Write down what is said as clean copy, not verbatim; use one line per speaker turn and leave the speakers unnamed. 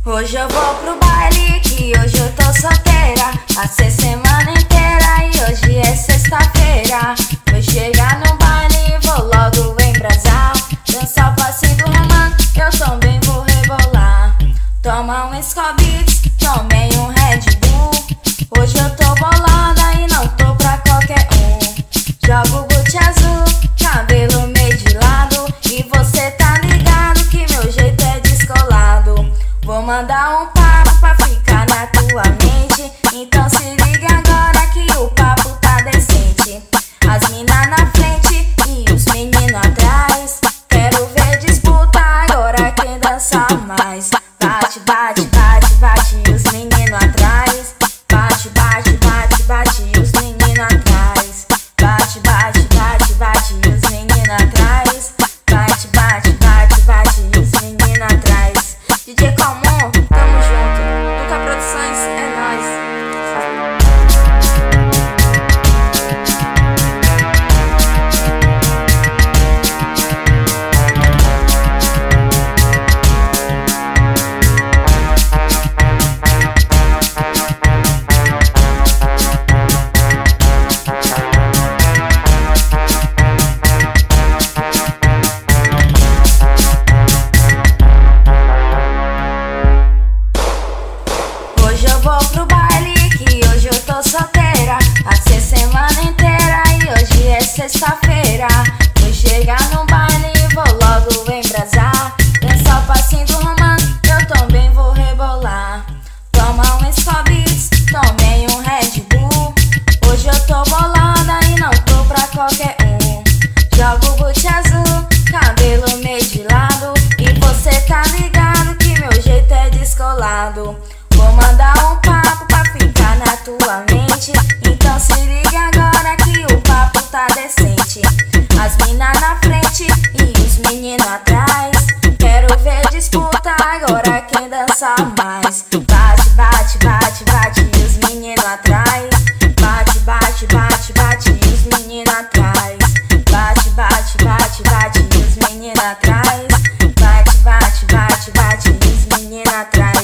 Hoje eu vou pro baile, que hoje eu tô solteira. Passei semana inteira e hoje é sexta-feira. Vou chegar no baile e vou logo embrasar. Dançar o passinho do romano, eu também vou rebolar. Toma um Scobits, tomei um Red Bull. Hoje eu tô bolada e não tô pra qualquer um. Jogo boot azul, cabelo meio de lado. E você tá ligado que meu jeito é descolado. Vou mandar um papo pra ficar na tua mente. Então se liga agora que o papo tá decente. As minas na frente e os meninos atrás. Quero ver disputa agora quem dança mais. Bate, bate, bate, bate e os meninos atrás. Bate, bate, bate, bate e os meninos atrás. Bate, bate, bate, bate e os meninos atrás. Bate, bate, bate, bate e os meninos atrás. DJ Comum, tamo junto. Duca Produções, é nóis. Hoje eu vou pro baile, que hoje eu tô solteira. Passei semana inteira e hoje é sexta-feira. Vou chegar no baile e vou logo embrasar. Dançar o passinho do romano, eu também vou rebolar. Toma um Scobits, tomei um Red Bull. Hoje eu tô bolada e não tô pra qualquer um. Jogo boot azul, cabelo meio de lado. E você tá ligado que meu jeito é descolado. Vou mandar um papo pra ficar na tua mente. Então se liga agora que o papo tá decente. As minas na frente e os meninos atrás. Quero ver disputa agora quem dança mais. Bate, bate, bate, bate e os meninos atrás. Bate, bate, bate, bate e os meninos atrás. Bate, bate, bate, bate e os meninos atrás. Bate, bate, bate, bate e os meninos atrás.